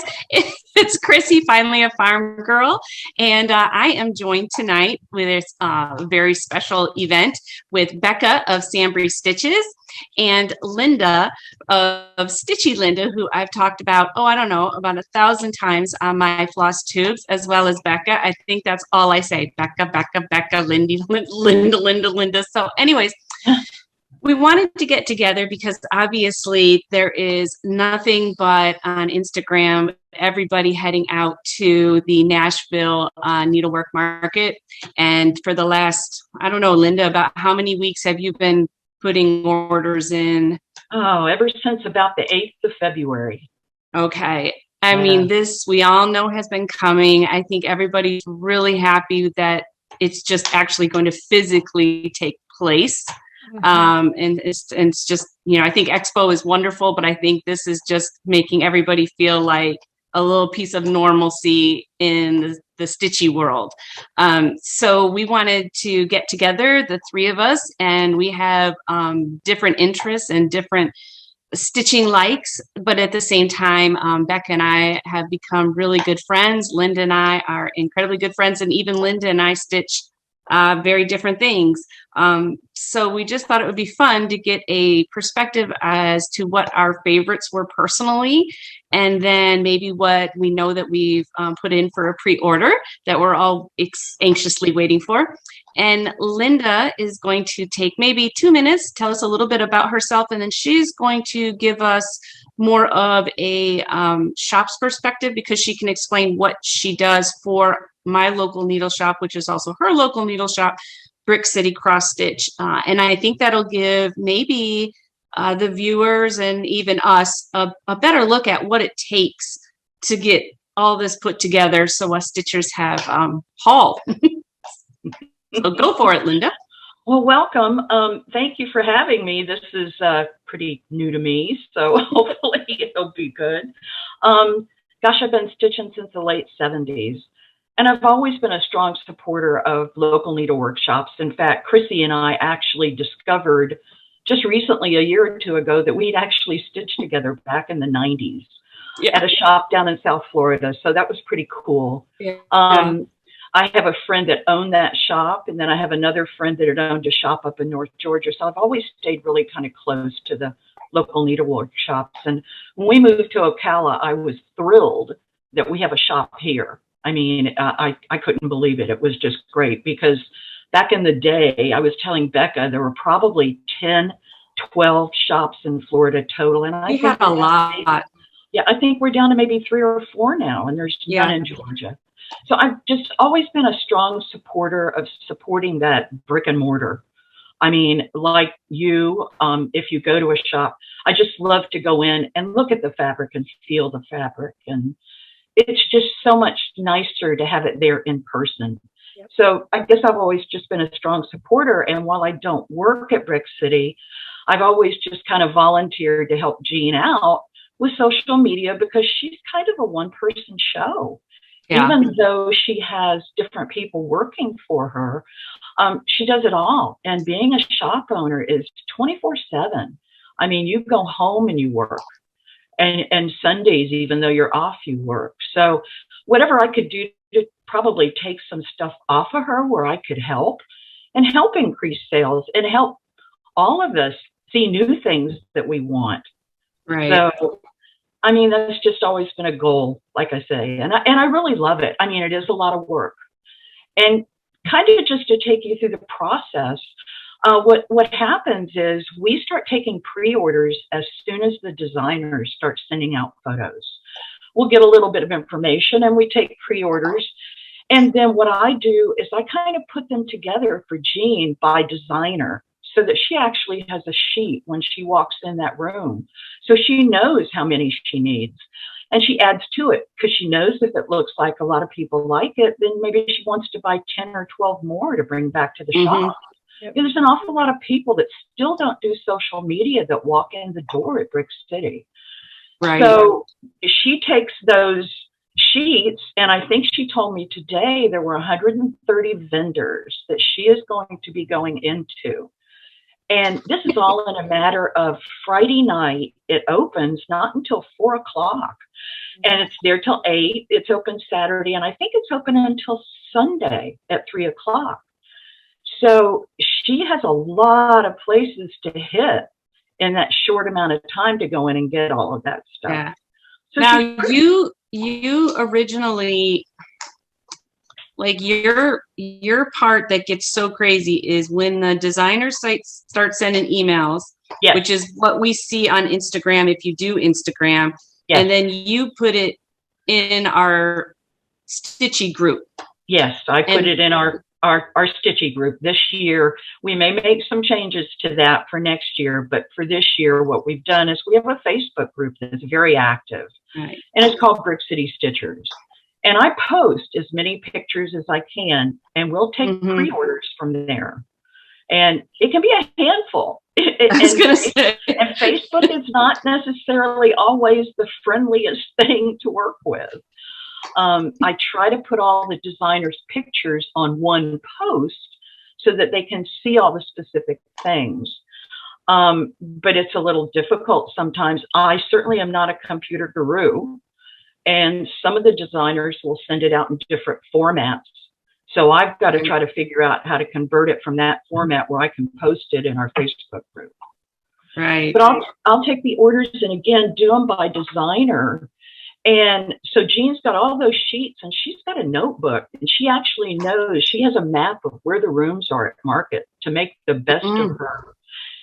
guys. It's Chrissy, finally a farm girl, and I am joined tonight with this very special event with Becca of SamBrie Stitches and Linda of StitchyLinda, who I've talked about, I don't know, about 1,000 times on my Flosstubes, as well as Becca. I think that's all I say, Becca, Linda. So anyways, we wanted to get together because obviously there is nothing but on Instagram, everybody heading out to the Nashville Needlework Market. And for the last, I don't know, Linda, about how many weeks have you been putting orders in? Oh, ever since about the 8th of February. Okay. I mean, this we all know has been coming. I think everybody's really happy that it's just actually going to physically take place. And it's just, I think Expo is wonderful, but I think this is just making everybody feel like a little piece of normalcy in the stitchy world. So we wanted to get together, the three of us, and we have different interests and different stitching likes, but at the same time, Becca and I have become really good friends. Linda and I are incredibly good friends, and even Linda and I stitch very different things. So we just thought it would be fun to get a perspective as to what our favorites were personally, and then maybe what we know that we've put in for a pre-order that we're all anxiously waiting for. And Linda is going to take maybe 2 minutes, tell us a little bit about herself, and then she's going to give us more of a shop's perspective, because she can explain what she does for my local needle shop, which is also her local needle shop, Brick City Cross Stitch. And I think that'll give maybe the viewers and even us a better look at what it takes to get all this put together so us stitchers have haul. So go for it, Linda. Well, welcome. Thank you for having me. This is pretty new to me, so hopefully it'll be good. Gosh, I've been stitching since the late 70s. And I've always been a strong supporter of local needlework shops. In fact, Chrissy and I actually discovered just recently, a year or two ago, that we'd actually stitched together back in the 90s at a shop down in South Florida. So that was pretty cool. Yeah. I have a friend that owned that shop, and then I have another friend that had owned a shop up in North Georgia. So I've always stayed really kind of close to the local needlework shops. And when we moved to Ocala, I was thrilled that we have a shop here. I mean, I couldn't believe it. It was just great, because back in the day, I was telling Becca, there were probably 10, 12 shops in Florida total. And I think a lot. Yeah, I think we're down to maybe 3 or 4 now, and there's none in Georgia. So I've just always been a strong supporter of supporting that brick and mortar. I mean, like you, if you go to a shop, I just love to go in and look at the fabric and feel the fabric. And it's just so much nicer to have it there in person. Yep. So I guess I've always just been a strong supporter. And while I don't work at Brick City, I've always just kind of volunteered to help Jean out with social media, because she's kind of a one-person show. Yeah. Even though she has different people working for her, she does it all. And being a shop owner is 24/7. I mean, you go home and you work. And Sundays, even though you're off, you work. So whatever I could do to probably take some stuff off of her where I could help increase sales and help all of us see new things that we want. Right. So, I mean, that's just always been a goal, like I say. And I really love it. I mean, it is a lot of work. And kind of just to take you through the process, what happens is we start taking pre-orders as soon as the designers start sending out photos. We'll get a little bit of information and we take pre-orders. And then what I do is I kind of put them together for Jean by designer, so that she actually has a sheet when she walks in that room. So she knows how many she needs. And she adds to it, because she knows if it looks like a lot of people like it, then maybe she wants to buy 10 or 12 more to bring back to the shop. Yep. There's an awful lot of people that still don't do social media that walk in the door at Brick City. Right. So she takes those sheets, and I think she told me today there were 130 vendors that she is going to be going into. And this is all in a matter of Friday night. It opens not until 4 o'clock. And it's there till 8. It's open Saturday, and I think it's open until Sunday at 3:00. So she has a lot of places to hit in that short amount of time to go in and get all of that stuff. Yeah. So now you originally, like, your part that gets so crazy is when the designer sites start sending emails, yes, which is what we see on Instagram if you do Instagram, yes, and then you put it in our Stitchy group. Yes, I put it in our Stitchy group. This year, we may make some changes to that for next year, but for this year, what we've done is we have a Facebook group that's very active, right, and it's called Brick City Stitchers. And I post as many pictures as I can, and we'll take pre-orders from there. And it can be a handful. I was going to say. And Facebook is not necessarily always the friendliest thing to work with. I try to put all the designers' pictures on one post so that they can see all the specific things. But it's a little difficult sometimes. I certainly am not a computer guru, and some of the designers will send it out in different formats. So I've got to try to figure out how to convert it from that format where I can post it in our Facebook group. Right. But I'll take the orders and, again, do them by designer. And so Jean's got all those sheets, and she's got a notebook, and she actually knows, she has a map of where the rooms are at market to make the best of her.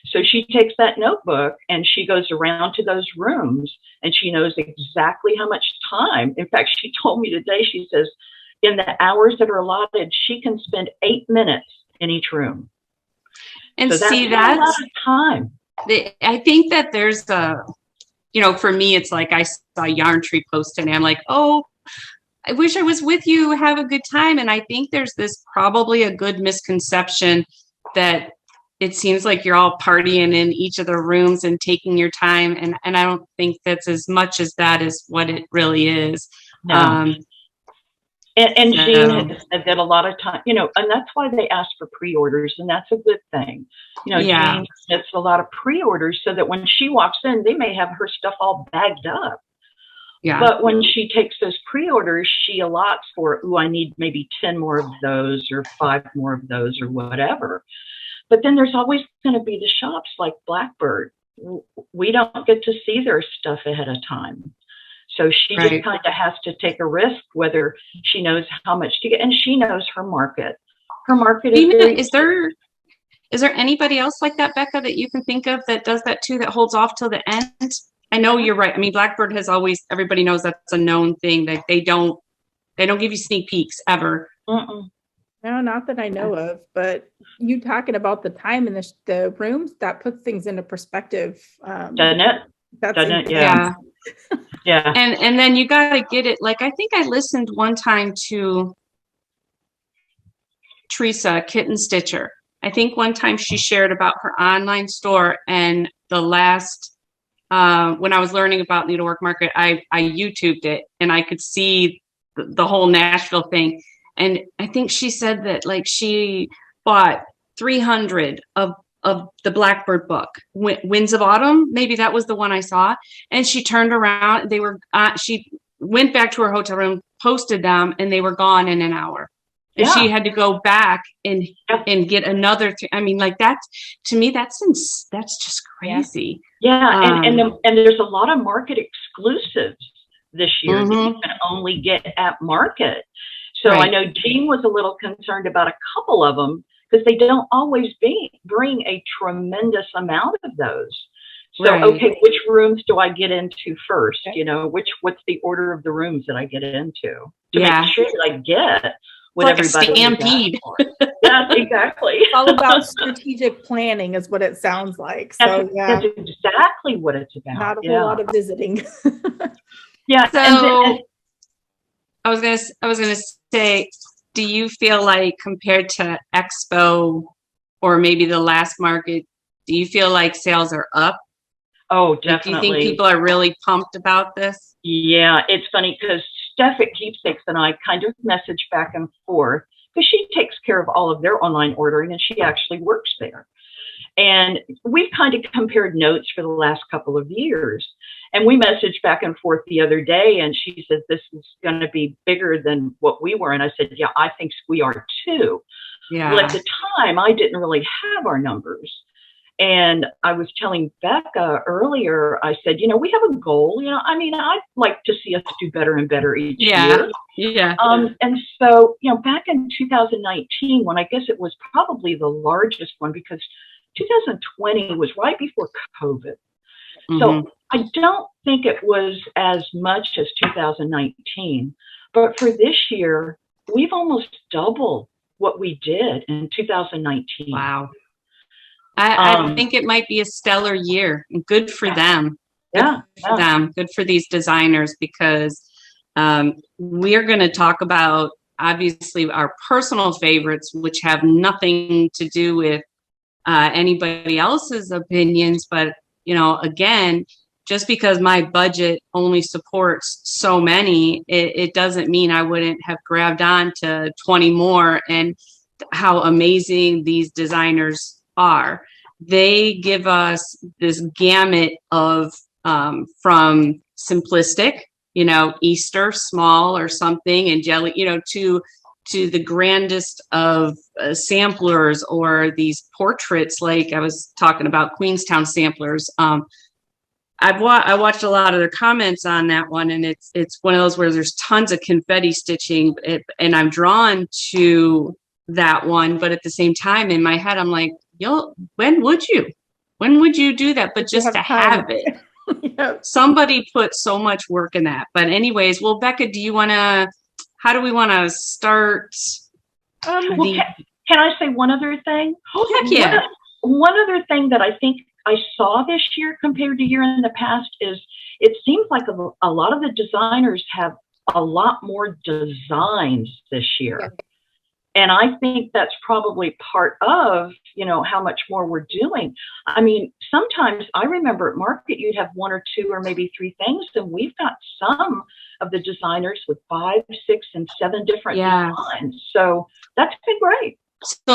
So she takes that notebook and she goes around to those rooms, and she knows exactly how much time. In fact, she told me today, she says, in the hours that are allotted, she can spend 8 minutes in each room. And so see, that's a lot of time. I think that there's a, you know, for me, it's like I saw Yarn Tree posted and I'm like, oh, I wish I was with you, have a good time. And I think there's this probably a good misconception that it seems like you're all partying in each of the rooms and taking your time. And I don't think that's as much as that is what it really is. No. And Jean has said that a lot of time, you know, and that's why they ask for pre-orders, and that's a good thing. You know, Jean gets a lot of pre-orders so that when she walks in, they may have her stuff all bagged up. Yeah. But when she takes those pre-orders, she allots for, I need maybe 10 more of those or 5 more of those or whatever. But then there's always going to be the shops like Blackbird. We don't get to see their stuff ahead of time. So she just kind of has to take a risk, whether she knows how much to get, and she knows her market. Her market is is there anybody else like that, Becca, that you can think of that does that too, that holds off till the end? I know you're right. I mean, Blackbird has always, everybody knows that's a known thing, that they don't give you sneak peeks ever. No, not that I know of, but you talking about the time in the rooms, that puts things into perspective. Doesn't it? Doesn't it? Yeah. Yeah. And then you got to get it. Like, I think I listened one time to Teresa Kitten Stitcher. I think one time she shared about her online store, and the last, when I was learning about Needlework Market, I YouTubed it and I could see the whole Nashville thing. And I think she said that, like, she bought 300 of the Blackbird book, Winds of Autumn. Maybe that was the one I saw. And she turned around. They were, she went back to her hotel room, posted them, and they were gone in an hour. And she had to go back and get another. I mean, like, that's, to me, that's just crazy. Yeah. And there's a lot of market exclusives this year that you can only get at market. So I know Jean was a little concerned about a couple of them, because they don't always bring a tremendous amount of those. So, okay, which rooms do I get into first? You know, what's the order of the rooms that I get into to make sure that I get what everybody is stampede. Yeah, exactly. It's all about strategic planning is what it sounds like. So that's exactly what it's about. Not a whole lot of visiting. Yeah. So I was gonna say, do you feel like, compared to Expo or maybe the last market, do you feel like sales are up? Oh, definitely. Do you think people are really pumped about this? Yeah, it's funny because Steph at Keepsakes and I kind of message back and forth, because she takes care of all of their online ordering and she actually works there. And we've kind of compared notes for the last couple of years. And we messaged back and forth the other day, and she said, this is going to be bigger than what we were. And I said, yeah, I think we are too. Yeah. Well, at the time, I didn't really have our numbers. And I was telling Becca earlier, I said, you know, we have a goal. You know, I mean, I'd like to see us do better and better each year. Yeah. And so, you know, back in 2019, when I guess it was probably the largest one, because 2020 was right before COVID. Mm-hmm. So I don't think it was as much as 2019. But for this year, we've almost doubled what we did in 2019. Wow. I think it might be a stellar year, and good for them. Good for them. Good for these designers, because we are going to talk about, obviously, our personal favorites, which have nothing to do with anybody else's opinions. But, you know, again, just because my budget only supports so many, it doesn't mean I wouldn't have grabbed on to 20 more. And how amazing these designers are. They give us this gamut of from simplistic, you know, Easter small or something, and jelly, you know, to the grandest of samplers, or these portraits, like I was talking about Queenstown samplers. I watched a lot of their comments on that one, and it's one of those where there's tons of confetti stitching, and I'm drawn to that one, but at the same time, in my head, I'm like, when would you do that? But just to have it. Yep. Somebody put so much work in that. But anyways, well, Becca, how do we want to start? Can I say one other thing? Oh, heck yeah. One other thing that I think I saw this year compared to year in the past is it seems like a lot of the designers have a lot more designs this year. Yeah. And I think that's probably part of, you know, how much more we're doing. I mean, sometimes I remember at market, you'd have 1 or 2 or maybe 3 things. And we've got some of the designers with 5, 6, and 7 different designs. So that's been great. So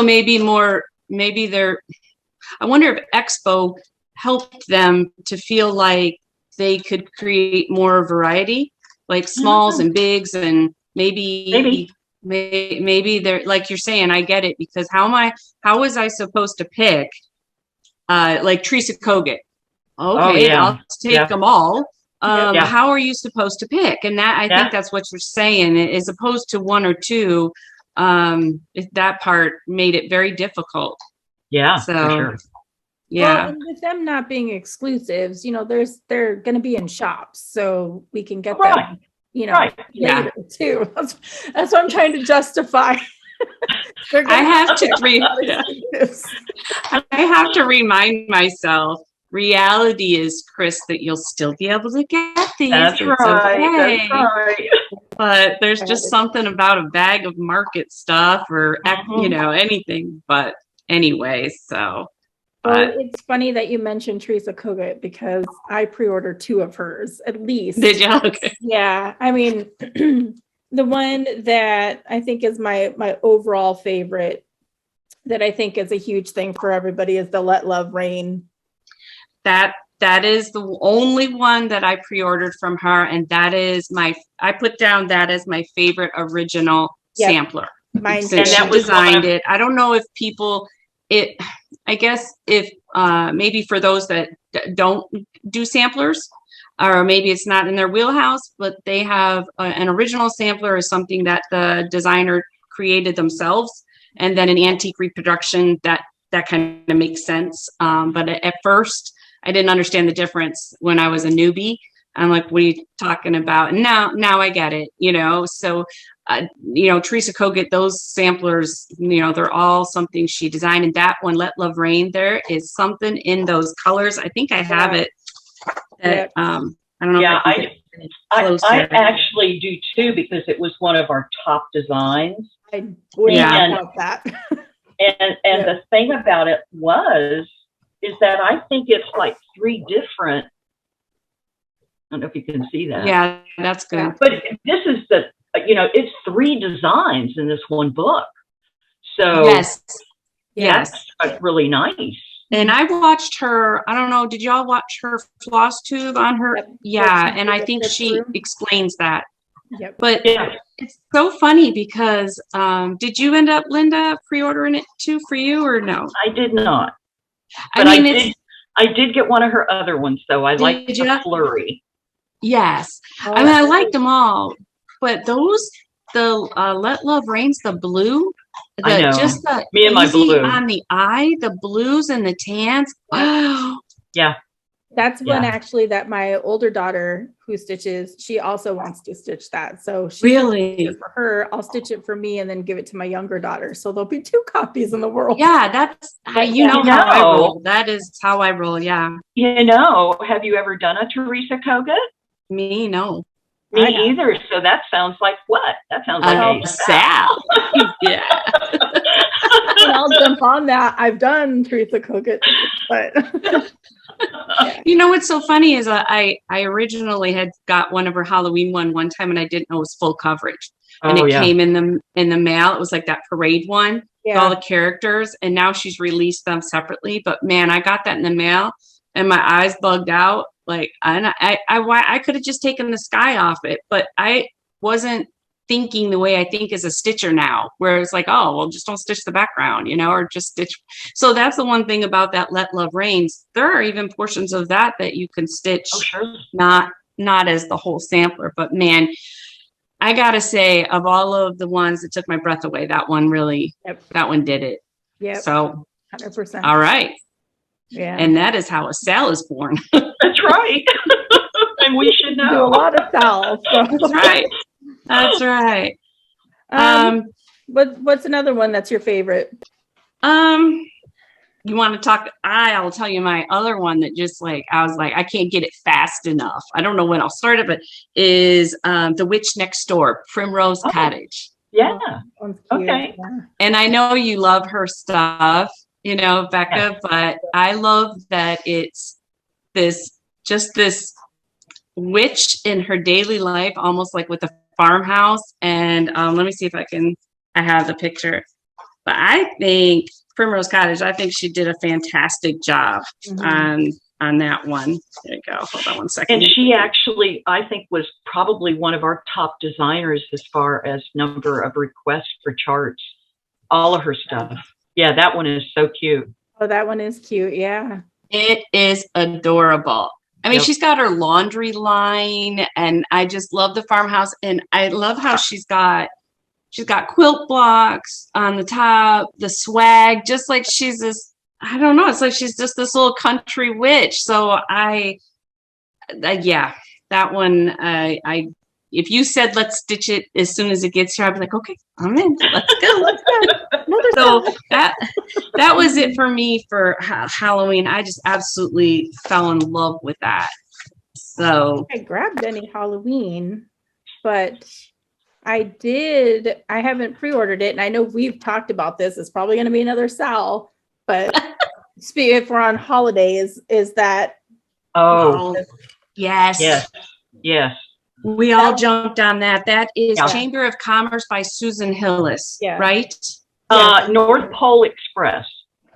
I wonder if Expo helped them to feel like they could create more variety, like smalls and bigs, and maybe they're, like you're saying, I get it, because how was I supposed to pick like Teresa Kogut? Okay, I'll take them all. How are you supposed to pick? And that, I think that's what you're saying, as opposed to 1 or 2. That part made it very difficult. Yeah, so for sure. Yeah. Well, and with them not being exclusives, you know, they're going to be in shops, so we can get them, you know, later too. That's what I'm trying to justify. I have to remind myself, reality is, Chris, that you'll still be able to get these. That's right. That's right. But there's just something about a bag of market stuff, or you know, anything. But anyway, so. Well, it's funny that you mentioned Teresa Kogut, because I pre-ordered 2 of hers at least. Did you? Okay. Yeah, I mean, the one that I think is my overall favorite, that I think is a huge thing for everybody, is the Let Love Reign. That is the only one that I pre-ordered from her, and that is I put down that as my favorite original sampler. Mine, since she designed it. I don't know if people. I guess if maybe for those that don't do samplers, or maybe it's not in their wheelhouse, but they have an original sampler is something that the designer created themselves, and then an antique reproduction that kind of makes sense. But at first, I didn't understand the difference when I was a newbie. I'm like, what are you talking about? And now I get it, you know. So you know, Teresa Kogut, those samplers, you know, they're all something she designed. And that one, Let Love Reign, there is something in those colors. I think I have it. That, I don't know. Yeah, I actually do too, because it was one of our top designs. I wouldn't about that. and the thing about it is that I think it's like 3 different. I don't know if you can see that. Yeah, that's good. But this is it's 3 designs in this one book. So yes, that's really nice. And I watched her, I don't know, did y'all watch her Flosstube on her? Yep. Yeah, and I think she explains that. Yep. But it's so funny because did you end up, Linda, pre-ordering it too for you or no? I did not. But I mean, I did get one of her other ones though. I like the flurry. Yes. I mean, I liked them all, but those, the Let Love Reigns, the blue, I know. just the Me and my blue on the eye, the blues and the tans. Wow. Yeah. That's one actually that my older daughter who stitches, she also wants to stitch that. So she really for her, I'll stitch it for me and then give it to my younger daughter. So there'll be 2 copies in the world. Yeah, that's how how I roll. That is how I roll. Yeah. You know, have you ever done a Teresa Kogut? Me, no. Me either. So that sounds like what? That sounds like Sal. Yeah. And I'll jump on that. I've done Teresa Kogut, but you know what's so funny is I originally had got one of her Halloween one time and I didn't know it was full coverage. And it came in the mail. It was like that parade one with all the characters, and now she's released them separately. But man, I got that in the mail and my eyes bugged out. Like I could have just taken the sky off it, but I wasn't thinking the way I think as a stitcher now, where it's like, oh, well, just don't stitch the background, you know, or just stitch. So that's the one thing about that Let Love Reigns. There are even portions of that you can stitch, not as the whole sampler, but man, I gotta say, of all of the ones that took my breath away, that one really, that one did it. Yeah. So 100%. All right. Yeah. And that is how a Sal is born. That's right. And we should know. Do a lot of Sals. So. That's right. That's right. What's another one that's your favorite? You want to talk? I'll tell you my other one that just like, I was like, I can't get it fast enough. I don't know when I'll start it, but is The Witch Next Door, Primrose Cottage. Yeah. Okay. And I know you love her stuff, you know, Becca, but I love that it's this witch in her daily life, almost like with a farmhouse. And let me see if I have the picture. But I think Primrose Cottage, I think she did a fantastic job on that one. There you go. Hold on one second. And she actually, I think, was probably one of our top designers as far as number of requests for charts. All of her stuff. Yeah, that one is so cute. Oh, that one is cute. Yeah. It is adorable. I mean, she's got her laundry line, and I just love the farmhouse. And I love how she's got quilt blocks on the top, the swag, just like she's this, I don't know, it's like she's just this little country witch. So that one, if you said, let's stitch it as soon as it gets here, I'd be like, okay, I'm in, let's go. Let's go. So that was it for me for Halloween. I just absolutely fell in love with that. So I grabbed any Halloween, but I haven't pre-ordered it. And I know we've talked about this. It's probably going to be another Sal, but if we're on holidays, is that? Oh, yes. Yes. We all jumped on that. That is Chamber of Commerce by Susan Hillis, right? North Pole Express.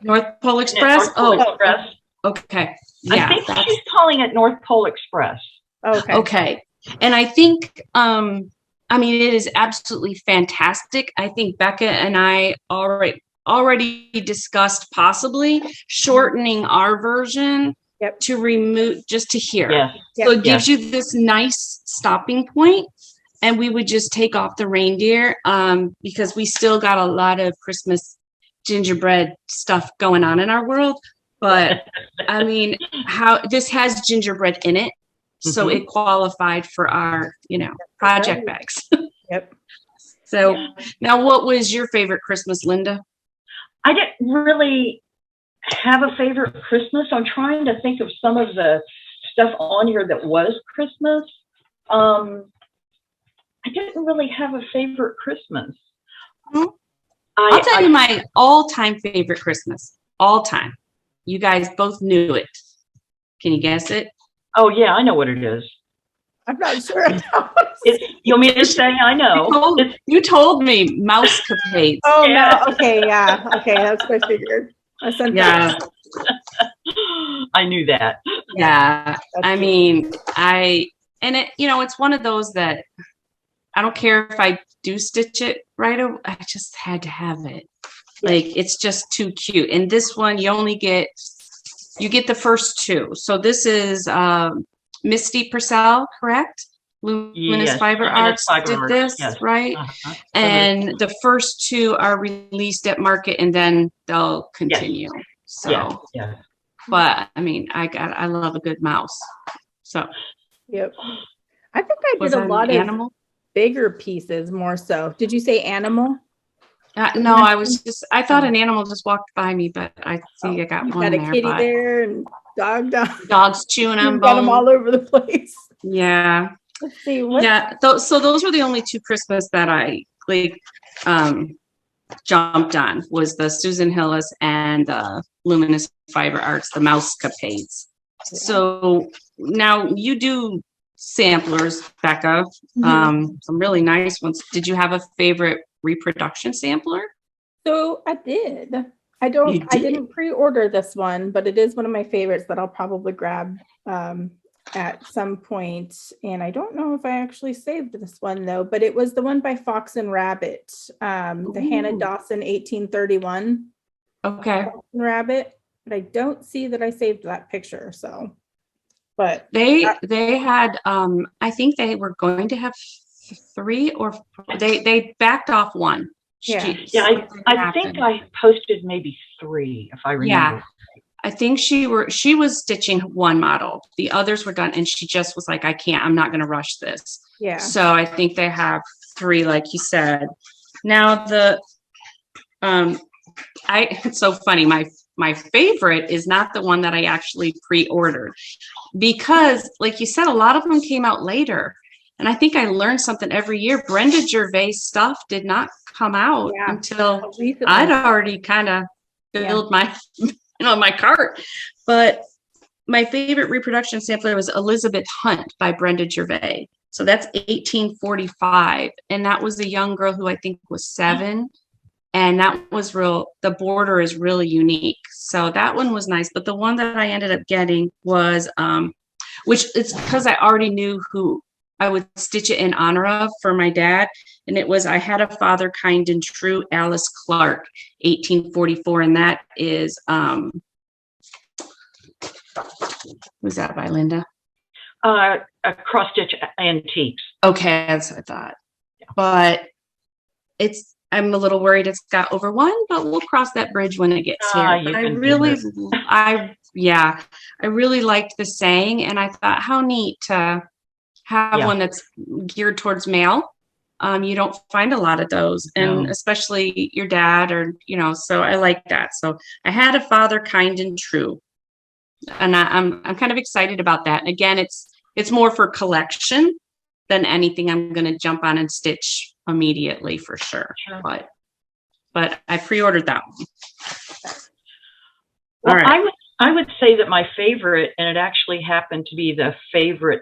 North Pole Express? Express. Okay. Yeah. I think she's calling it North Pole Express. Okay. And I think, I mean, it is absolutely fantastic. I think Becca and I already discussed possibly shortening our version to remove just to here. So it gives you this nice stopping point, and we would just take off the reindeer because we still got a lot of Christmas gingerbread stuff going on in our world. But I mean, how this has gingerbread in it, so it qualified for our, project bags. So now, what was your favorite Christmas, Linda? I didn't really have a favorite Christmas. I'm trying to think of some of the stuff on here that was Christmas. I didn't really have a favorite Christmas. I'll tell you my all-time favorite Christmas. All time. You guys both knew it. Can you guess it? Oh, yeah, I know what it is. I'm not sure. You want me to say I know? You told me Mouse Capades. Oh, yeah. No. Okay, yeah. Okay, that's what I figured. I knew that. Yeah. I mean, and it, it's one of those that I don't care if I do stitch it right away. I just had to have it. Like, it's just too cute. And this one, you get the first two. So this is Misty Purcell, correct? Luminous Fiber Arts did this, right? And the first two are released at market, and then they'll continue. So, but I mean, I love a good mouse. So, yep. I think I did a lot of bigger pieces more so. Did you say animal? No, I thought an animal just walked by me, but I see I got one there. Got a kitty there and dogs chewing on bones. Got them all over the place. Yeah. Let's see. So those were the only two Christmas that I jumped on, was the Susan Hillis and the Luminous Fiber Arts, the mouse capades. Yeah. So now you do samplers, Becca. Some really nice ones. Did you have a favorite reproduction sampler? So I did. I didn't pre-order this one, but it is one of my favorites that I'll probably grab at some point. And I don't know if I actually saved this one though, but it was the one by Fox and Rabbit, the Hannah Dawson 1831. Okay. Fox and Rabbit, but I don't see that I saved that picture. So, but they had I think they were going to have 3 or 4. They backed off one. I think I posted maybe 3 if I remember. Yeah. I think she was stitching one model. The others were done, and she just was like, I'm not going to rush this. Yeah. So I think they have 3, like you said. Now it's so funny. My favorite is not the one that I actually pre-ordered, because like you said, a lot of them came out later. And I think I learned something every year. Brenda Gervais stuff did not come out until I'd already kind of filled my my cart. But my favorite reproduction sampler was Elizabeth Hunt by Brenda Gervais. So that's 1845. And that was a young girl who I think was 7. And that was the border is really unique. So that one was nice. But the one that I ended up getting was, which it's because I already knew who I would stitch it in honor of for my dad. And it was I Had a Father Kind and True, Alice Clark, 1844. And that is, was that by Linda? Cross Stitch Antiques. Okay, that's what I thought. Yeah. But I'm a little worried it's got over 1, but we'll cross that bridge when it gets here. But I really liked the saying, and I thought how neat to have one that's geared towards male. You don't find a lot of those, and especially your dad, or so I like that. So I Had a Father Kind and True, and I'm kind of excited about that. Again, it's more for collection than anything I'm going to jump on and stitch immediately for sure. But I pre-ordered that one. Well, all right. I would say that my favorite, and it actually happened to be the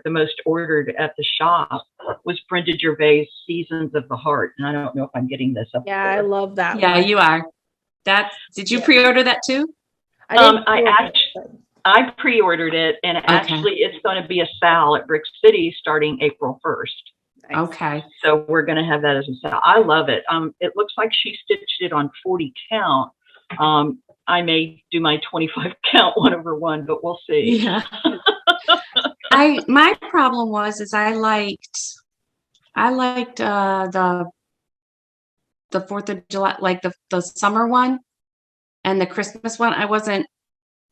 most ordered at the shop, was Brenda Gervais' Seasons of the Heart. And I don't know if I'm getting this up. Yeah, I love that. Yeah, you are. Did you pre-order that too? I pre-ordered it, and actually it's going to be a sale at Brick City starting April 1st. Nice. Okay. So we're going to have that as a sale. I love it. It looks like she stitched it on 40 count. I may do my 25 count 1/1, but we'll see. Yeah. My problem was I liked the 4th of July, like the summer one and the Christmas one. I wasn't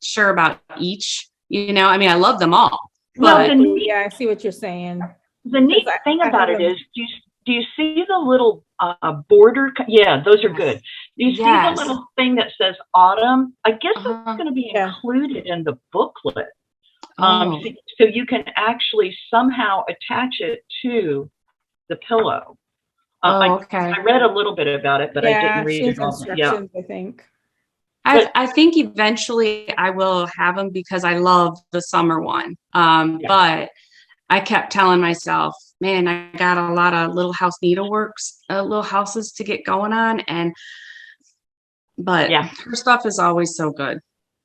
sure about each, I mean, I love them all. But I see what you're saying. The neat thing about it is, do you see the little border? Yeah, those are good. Do you see the little thing that says autumn? I guess it's going to be included in the booklet. So you can actually somehow attach it to the pillow. Okay. I read a little bit about it, but I didn't read it all. Yeah, I think. I think eventually I will have them because I love the summer one. But I kept telling myself, man, I got a lot of little house needleworks, little houses to get going on. But her stuff is always so good.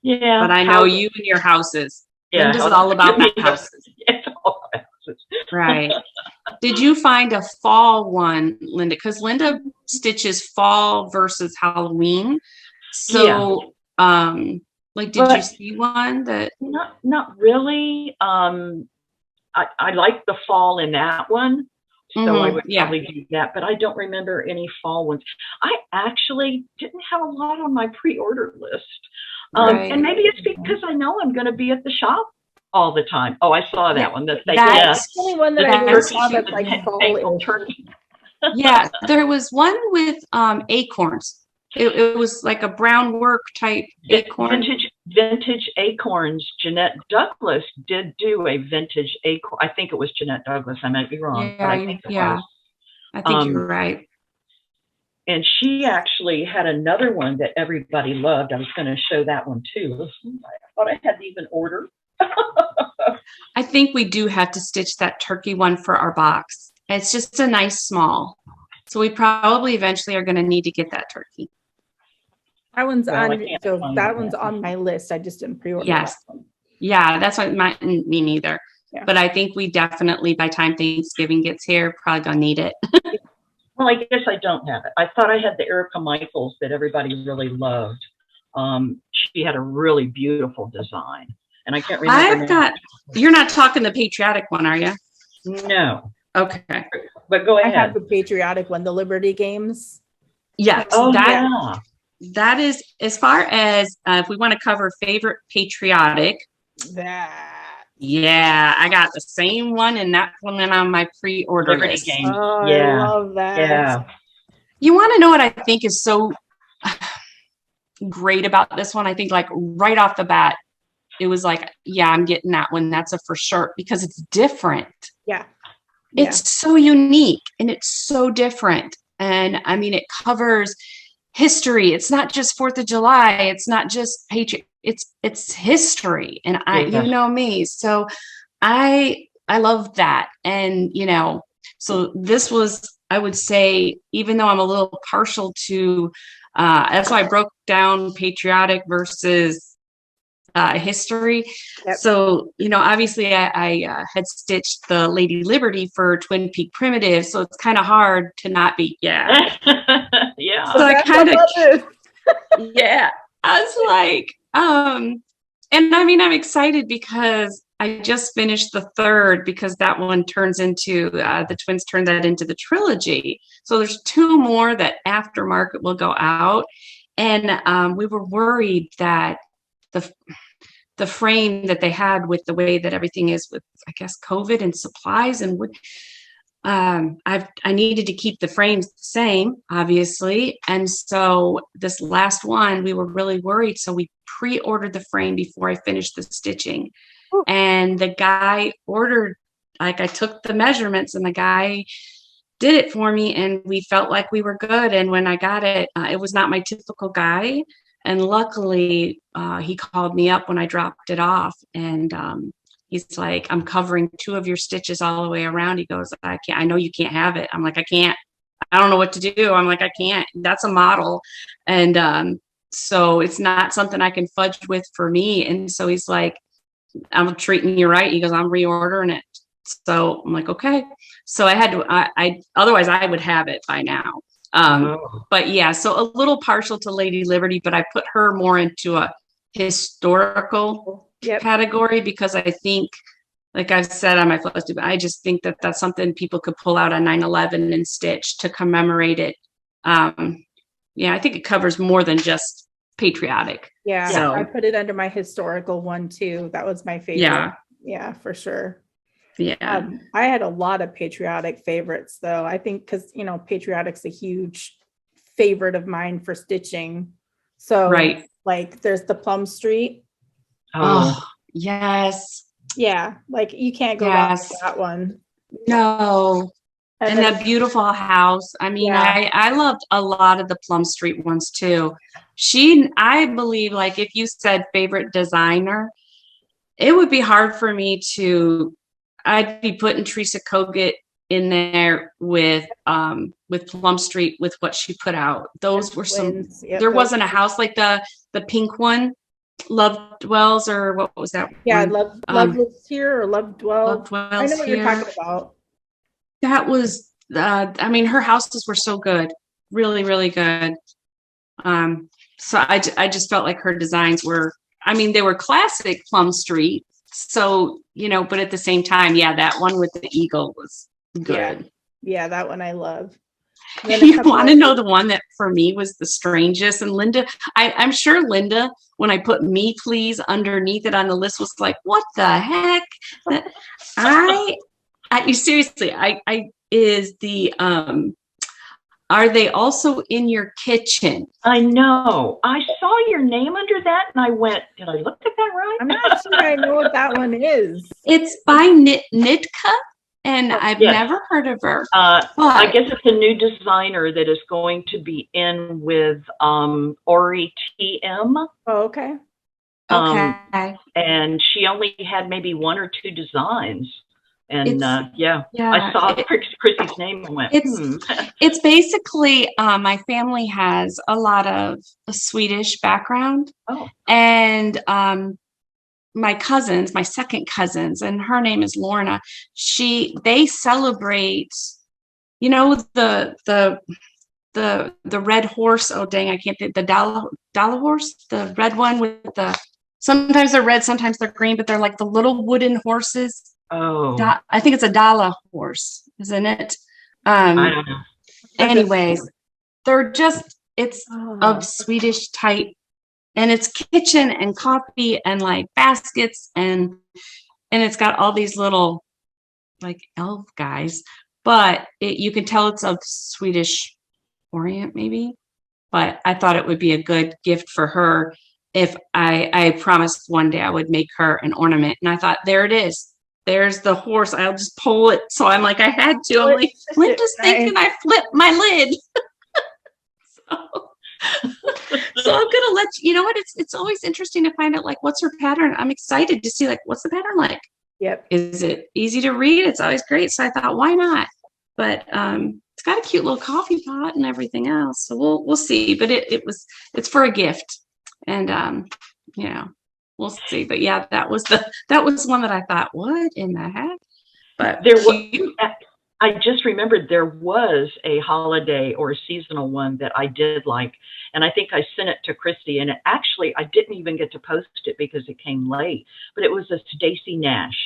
Yeah. But I know you and your houses. Yeah, Linda's all about the houses. It's all houses. Right. Did you find a fall one, Linda? Because Linda stitches fall versus Halloween. So, like, did you see one that? Not really. I like the fall in that one. So I would probably do that, but I don't remember any fall ones. I actually didn't have a lot on my pre-order list. And maybe it's because I know I'm going to be at the shop all the time. Oh, I saw that one. That's the only one that I saw that's like fall turkey. Yeah, there was one with acorns. It was like a brown work type acorn. Vintage acorns. Jeanette Douglas did do a vintage acorn. I think it was Jeanette Douglas. I might be wrong, but I think it was. I think you're right. And she actually had another one that everybody loved. I was going to show that one too. I thought I had to even order. I think we do have to stitch that turkey one for our box. It's just a nice small. So we probably eventually are going to need to get that turkey. That one's on my list. I just didn't pre-order. Yes. Yeah, that's what me neither. Yeah. But I think we definitely, by time Thanksgiving gets here, probably gonna need it. Well, I guess I don't have it. I thought I had the Erica Michaels that everybody really loved. She had a really beautiful design, and I can't remember. You're not talking the patriotic one, are you? No. Okay. But go ahead. I have the patriotic one, the Liberty Games. Yes. That is, as far as if we want to cover favorite patriotic. Yeah, I got the same one, and that one went on my pre-order list. Games. Oh, I love that. Yeah. You want to know what I think is so great about this one? I think, like, right off the bat, it was like, yeah, I'm getting that one. That's a for sure, because it's different. Yeah. It's so unique and it's so different. And I mean, it covers history. It's not just 4th of July. It's not just patriot. It's history. And you know me. So I love that. And, so this was, I would say, even though I'm a little partial to, that's why I broke down patriotic versus history. Yep. So, obviously I had stitched the Lady Liberty for Twin Peak Primitive. So it's kind of hard to not be, yeah. So I kind of, yeah, I was like, and I mean, I'm excited because I just finished the 3rd, because that one turns into, the twins turned that into the trilogy. So there's 2 more that aftermarket will go out. And we were worried that the frame that they had, with the way that everything is with, I guess, COVID and supplies and wood, I needed to keep the frames the same, obviously. And so this last one, we were really worried. So we pre-ordered the frame before I finished the stitching. Ooh. And the guy ordered, like, I took the measurements and the guy did it for me, and we felt like we were good. And when I got it, it was not my typical guy. And luckily, he called me up when I dropped it off, and he's like, I'm covering 2 of your stitches all the way around. He goes, I know you can't have it. I'm like, I can't. I don't know what to do. I'm like, I can't. That's a model. And so it's not something I can fudge with for me. And so he's like, I'm treating you right. He goes, I'm reordering it. So I'm like, okay. So I had to, otherwise I would have it by now. But yeah, so a little partial to Lady Liberty, but I put her more into a historical category, because I think, like I've said on my Flosstube, I just think that that's something people could pull out on 9/11 and stitch to commemorate it. Yeah, I think it covers more than just patriotic. Yeah, so I put it under my historical one too. That was my favorite. Yeah, for sure. Yeah. I had a lot of patriotic favorites though. I think because, patriotic's a huge favorite of mine for stitching. So like there's the Plum Street. Oh, yes. Yeah. Like you can't go wrong with that one. No. And that beautiful house. I mean, I loved a lot of the Plum Street ones too. I believe, like, if you said favorite designer, it would be hard for me I'd be putting Teresa Kogut in there with Plum Street, with what she put out. Those were some, there wasn't a house like the pink one Love Dwells, or what was that? Yeah, one? Love Lives Here or Love Dwells. Love Dwells I know what Here. you're talking about. That was, I mean, her houses were so good, really, really good. So I just felt like her designs were, I mean, they were classic Plum Street. So, you know, but at the same time, yeah, that one with the eagle was good. Yeah, that one I love. You want to know the one that for me was the strangest? And Linda, I'm sure Linda, when I put "me please" underneath it on the list, was like, "What the heck?" You seriously, I is the are they also in your kitchen? I know. I saw your name under that, and I went, "Did I look at that right?" I'm not sure I know what that one is. It's by Nitka. And I've never heard of her. I guess it's a new designer that is going to be in with Ori TM. Oh, okay. Okay. And she only had maybe 1 or 2 designs. And I saw Chrissy's name and went, It's basically, my family has a lot of a Swedish background. Oh. And my second cousins, and her name is Lorna. They celebrate, you know, the red horse. Oh dang, I can't think. The dollar horse, the red one with sometimes they're red, sometimes they're green, but they're like the little wooden horses. Oh, I think it's a dollar horse, isn't it? I don't know. Anyways, they're just of Swedish type. And it's kitchen and coffee and like baskets and it's got all these little like elf guys, but you can tell it's of Swedish orient maybe. But I thought it would be a good gift for her if I promised one day I would make her an ornament. And I thought, there it is. There's the horse. I'll just pull it. So I'm like, I had to. I'm like, Linda's thinking I flipped my lid. So I'm gonna let you know what it's always interesting to find out like what's her pattern. I'm excited to see like what's the pattern like. Yep. Is it easy to read? It's always great. So I thought, why not? But it's got a cute little coffee pot and everything else. So we'll see. But it's for a gift, and you know, we'll see. But yeah, that was one that I thought, what in the heck? But there was. I just remembered there was a holiday or a seasonal one that I did like, and I think I sent it to Christy, and I didn't even get to post it because it came late, but it was a Stacy Nash,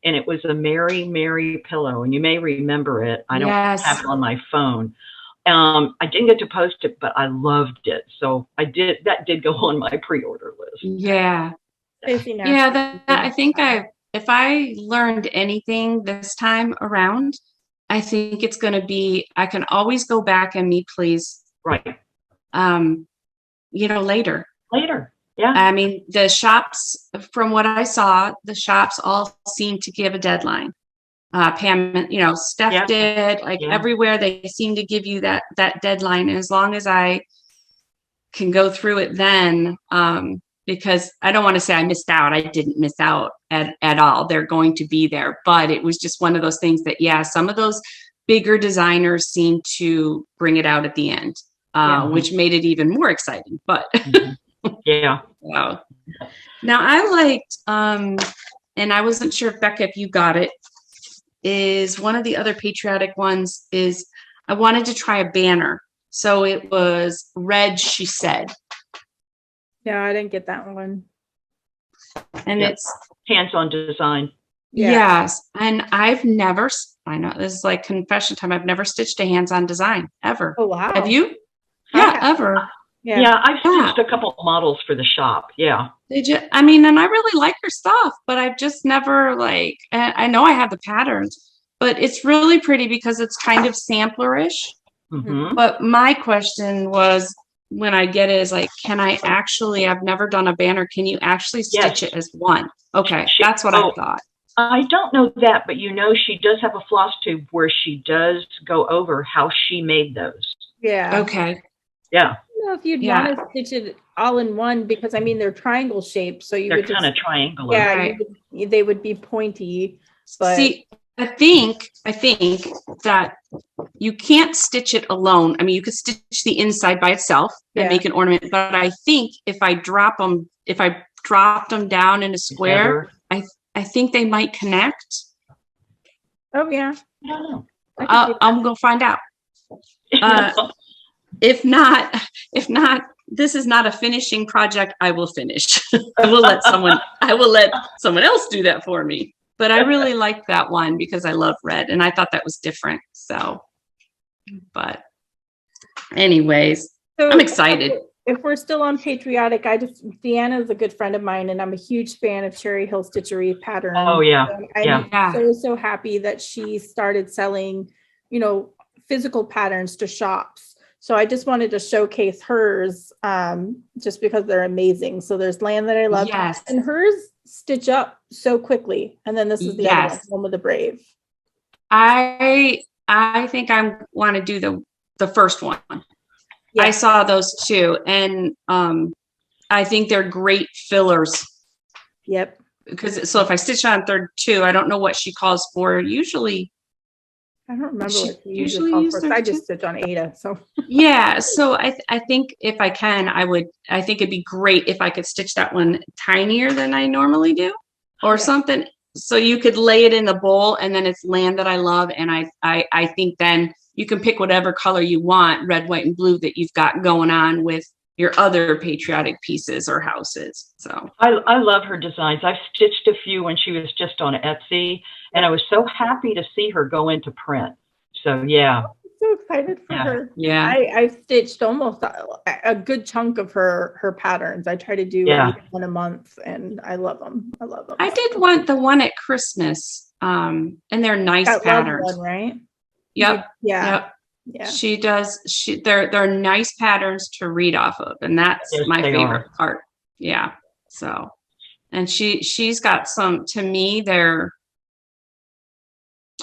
and it was a Mary, Mary pillow, and you may remember it. I don't have it on my phone. I didn't get to post it, but I loved it. So that did go on my pre-order list. Yeah. Stacy Nash. Yeah, I think if I learned anything this time around, I think it's going to be, I can always go back and me please. Right. You know, later. Yeah. I mean, the shops, from what I saw, the shops all seem to give a deadline. Pam, you know, Steph did, like everywhere they seem to give you that deadline. And as long as I can go through it then, because I don't want to say I missed out. I didn't miss out at all. They're going to be there. But it was just one of those things that, some of those bigger designers seem to bring it out at the end, which made it even more exciting. But yeah. Wow. Now I liked, and I wasn't sure, Becca, if you got it, is one of the other patriotic ones is I wanted to try a banner. So it was Red, She Said. Yeah, I didn't get that one. And it's hands-on design. Yes. And I know this is like confession time. I've never stitched a hands-on design ever. Oh, wow. Have you? Yeah, ever. Yeah, I've stitched a couple of models for the shop. Yeah. I mean, and I really like her stuff, but I've just never I know I have the patterns, but it's really pretty because it's kind of samplerish. Mm-hmm. But my question was, when I get it, is like, I've never done a banner. Can you actually stitch it as one? Okay. That's what I thought. I don't know that, but she does have a Flosstube where she does go over how she made those. Yeah. Okay. Yeah. I don't know if you'd want to stitch it all in one, because I mean, they're triangle shaped. So they're kind of triangular. Yeah. Right. They would be pointy. But see, I think that you can't stitch it alone. I mean, you could stitch the inside by itself and make an ornament, but I think if I drop them, if I dropped them down in a square, Together. I think they might connect. Oh yeah. I don't know. I'm gonna find out. If not, this is not a finishing project. I will finish. I will let someone else do that for me. But I really liked that one because I love red and I thought that was different. So, but anyways, So I'm excited. If we're still on patriotic, Deanna is a good friend of mine and I'm a huge fan of Cherry Hill Stitchery pattern. Oh yeah. I'm so happy that she started selling, physical patterns to shops. So I just wanted to showcase hers just because they're amazing. So there's Land That I Love. Yes. And hers stitch up so quickly. And then this is the other one, Home of the Brave. I think I want to do the first one. Yeah. I saw those too. And I think they're great fillers. Yep. So if I stitch on third two, I don't know what she calls for. Usually, I don't remember what she usually calls for. I just stitch on Ada. So yeah. So I think if I can, I think it'd be great if I could stitch that one tinier than I normally do or something. So you could lay it in the bowl and then it's Land That I Love. And I think then you can pick whatever color you want, red, white, and blue that you've got going on with your other patriotic pieces or houses. So I love her designs. I've stitched a few when she was just on Etsy, and I was so happy to see her go into print. So yeah. I'm so excited for her. Yeah. I've stitched almost a good chunk of her patterns. I try to do one a month and I love them. I did want the one at Christmas. And they're nice patterns. One, right? Yep. Yeah. Yep. Yeah. She does. They're nice patterns to read off of, and that's my favorite part. Yeah. So, and she's got some. To me,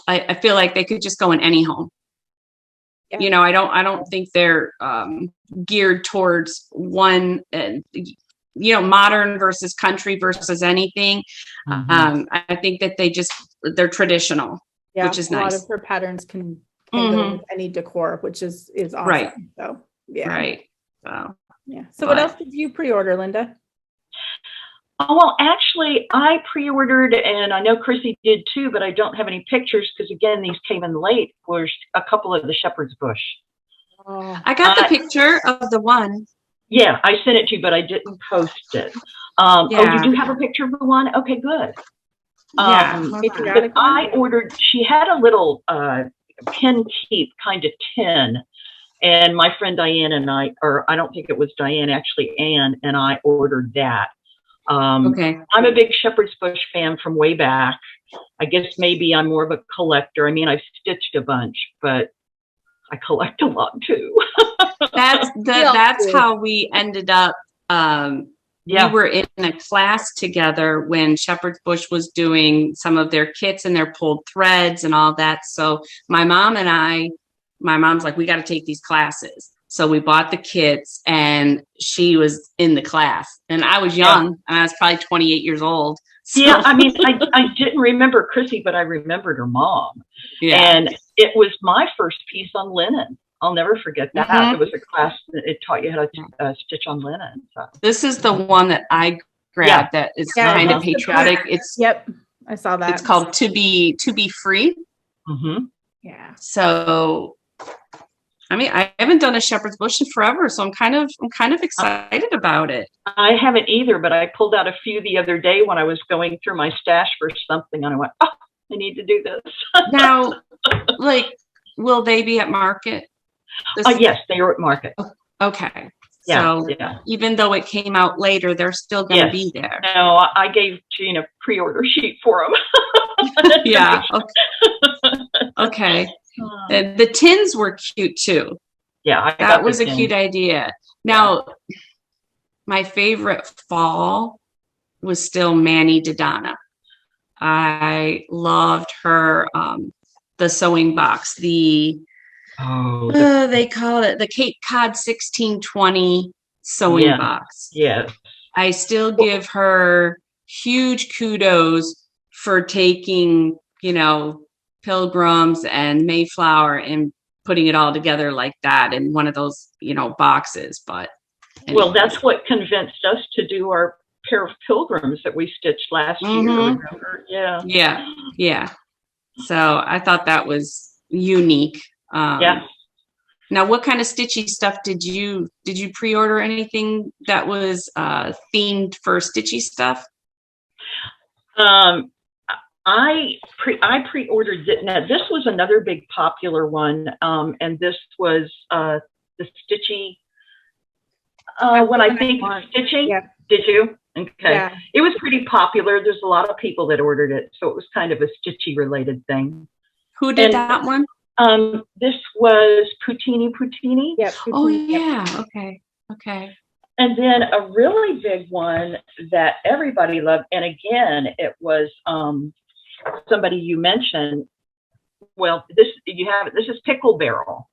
I feel like they could just go in any home. Yeah. I don't think they're geared towards one. Modern versus country versus anything. Mm-hmm. I think that they're traditional, which is nice. A lot of her patterns can go with any decor, which is awesome. Right. So yeah. Right. So yeah. So what else did you pre-order, Linda? Oh, well, actually, I pre-ordered, and I know Chrissy did too, but I don't have any pictures because, again, these came in late. Was a couple of the shepherd's bush. Oh. I got the picture of the one. Yeah, I sent it to you, but I didn't post it. Oh, you do have a picture of the one? Okay, good. I ordered. She had a little pin keep kind of tin, and my friend Diane and I don't think it was Diane, actually Anne, and I ordered that. Okay. I'm a big shepherd's bush fan from way back. I guess maybe I'm more of a collector. I mean, I've stitched a bunch, but I collect a lot too. That's how we ended up. We were in a class together when Shepherd's Bush was doing some of their kits and their pulled threads and all that. So my mom's like, we got to take these classes. So we bought the kits and she was in the class and I was young and I was probably 28 years old. So. Yeah. I mean, I didn't remember Chrissy, but I remembered her mom. Yeah. And it was my first piece on linen. I'll never forget that. Mm-hmm. It was a class that it taught you how to stitch on linen. So. This is the one that I grabbed that is kind of patriotic. I saw that. It's called To Be Free. Mm-hmm. Yeah. So, I mean, I haven't done a shepherd's bush in forever, so I'm kind of excited about it. I haven't either, but I pulled out a few the other day when I was going through my stash for something, and I went, "Oh, I need to do this." Now, will they be at market? Yes, they are at market. Okay. So even though it came out later, they're still going to be there. No, I gave Jean a pre-order sheet for them. Yeah. Okay. The tins were cute too. Yeah. That was a cute idea. Now, my favorite fall was still Manny Dodonna. I loved her, the sewing box, they call it the Cape Cod 1620 sewing box. Yeah. I still give her huge kudos for taking, Pilgrims and Mayflower and putting it all together like that in one of those, boxes. But well, that's what convinced us to do our pair of pilgrims that we stitched last year. Remember? Yeah. Yeah. Yeah. So I thought that was unique. Yeah. Now, what kind of stitchy stuff did you pre-order? Anything that was themed for stitchy stuff? I pre-ordered it. Now, this was another big popular one, and this was the stitchy. When I think stitching, did you? Okay, yeah. It was pretty popular. There's a lot of people that ordered it, so it was kind of a stitchy related thing. Who did that one? This was Poutini. Yeah. Oh yeah. Okay. Okay. And then a really big one that everybody loved, and again, it was somebody you mentioned. Well, this is Pickle Barrel.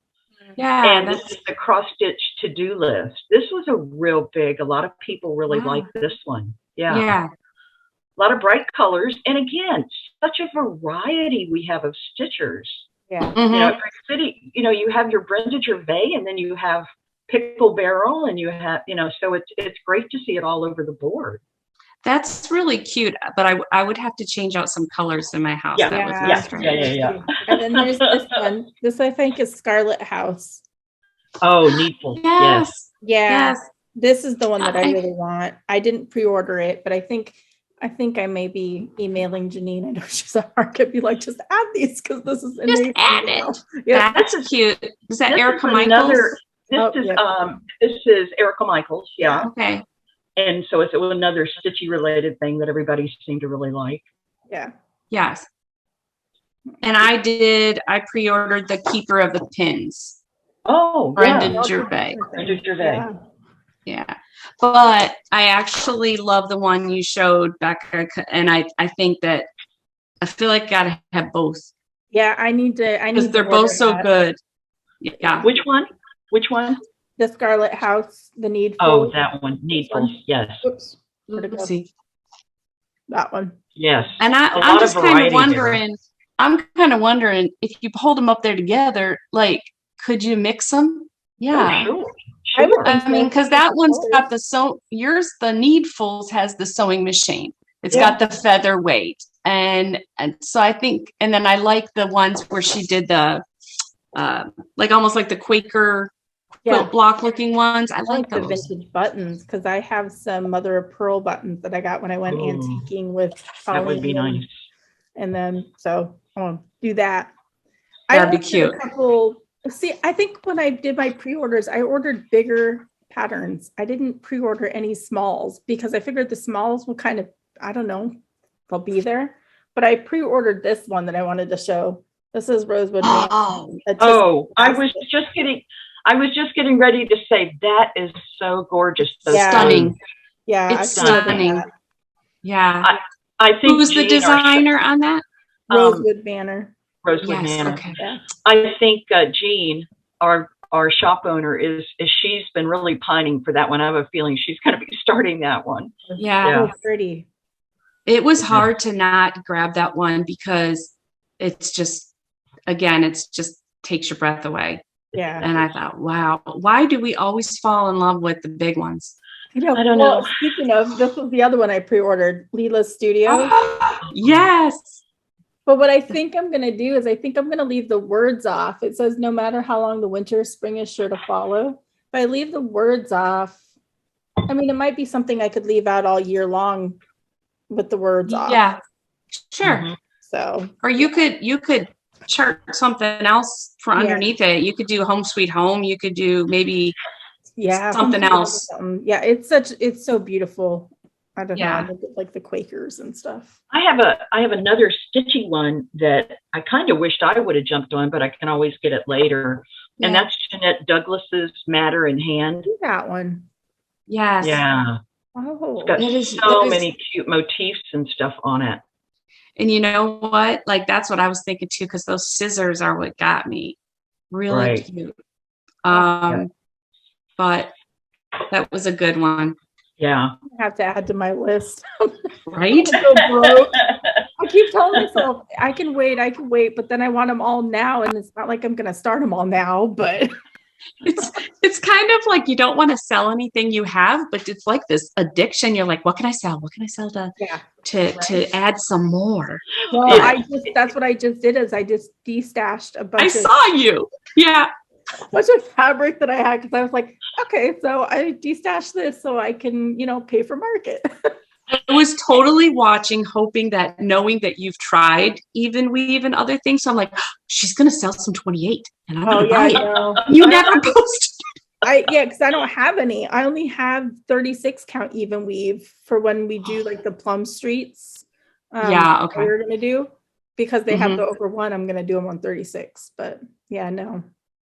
Yeah. And this is the cross stitch to-do list. This was a lot of people really liked this one. Yeah. Yeah. A lot of bright colors. And again, such a variety we have of stitchers. Yeah. You know, every city, you know, you have your Brenda Gervais, and then you have Pickle Barrel, and you have, you know, so it's great to see it all over the board. That's really cute, but I would have to change out some colors in my house. Yeah, yeah. And then there's this one. This I think is Scarlet House. Oh, Needful. Yes. Yeah. Yes. This is the one that I really want. I didn't pre-order it, but I think I may be emailing Janine. I know she's at market. Be like, just add these because this is just add it. Yeah, that's cute. Is that Erica Michaels? This is Erica Michaels. Yeah. Okay. And so it's another stitchy related thing that everybody seemed to really like. Yeah. Yes. And I pre-ordered the Keeper of the Pins. Oh, Brenda Gervais. Brenda Gervais. Yeah. But I actually love the one you showed, Becca, and I think that I feel like I gotta have both. Yeah, I need because they're both so good. Yeah. Which one? The Scarlet House, the Needful. Oh, that one. Needful. Yes. Oops. Let's see. That one. Yes. And I'm just kind of wondering. I'm kind of wondering if you hold them up there together, like, could you mix them? Yeah. Oh, sure. I mean, because that one's got yours, the Needfuls has the sewing machine. It's got the feather weight. And so I think, and then I like the ones where she did the, like almost like the Quaker quilt block looking ones. I like the those. vintage buttons because I have some mother of pearl buttons that I got when I went antiquing with Colleen. That would be nice. And then, so I'll do that. That'd be cute. I think when I did my pre-orders, I ordered bigger patterns. I didn't pre-order any smalls because I figured the smalls will kind of, I don't know, they'll be there. But I pre-ordered this one that I wanted to show. This is Rosewood. I was just getting ready to say that is so gorgeous. So stunning. Yeah, it's stunning. Yeah. I think who's the designer on that? Rosewood Manor. Rosewood Manor. Okay. Yeah. I think Jean, our shop owner, she's been really pining for that one. I have a feeling she's going to be starting that one. Yeah. So pretty. It was hard to not grab that one because it's just, again, it's just takes your breath away. Yeah. And I thought, wow, why do we always fall in love with the big ones? I don't know. Speaking of, this was the other one I pre-ordered, Leela's Studio. Yes. But what I think I'm going to do is I think I'm going to leave the words off. It says, no matter how long the winter, spring is sure to follow. If I leave the words off, I mean, it might be something I could leave out all year long with the words off. Yeah, sure. Mm-hmm. So, or you could chart something else for underneath it. You could do Home Sweet Home. You could do maybe something else. Yeah, it's so beautiful. I don't know. I look at like the Quakers and stuff. I have another stitchy one that I kind of wished I would have jumped on, but I can always get it later. Yeah. And that's Jeanette Douglas's Matter in Hand. That one. Yes. Yeah. Oh, it's got many cute motifs and stuff on it. And you know what? Like, that's what I was thinking too, because those scissors are what got me really cute. But that was a good one. Yeah. I have to add to my list. Right? I keep telling myself I can wait, but then I want them all now. And it's not like I'm going to start them all now, but it's kind of like you don't want to sell anything you have, but it's like this addiction. You're like, what can I sell? What can I sell to add some more? Well, that's what I just did is I just destashed a bunch saw you. Yeah. Bunch of fabric that I had because I was like, okay, so I destashed this so I can, pay for market. I was totally watching, hoping that, knowing that you've tried even weave and other things. So I'm like, she's going to sell some 28 and I'm going to buy it. No. You never posted. Because I don't have any. I only have 36 count even weave for when we do like the plum streets. Okay. We're going to do because they have the over one. I'm going to do them on 36, but no,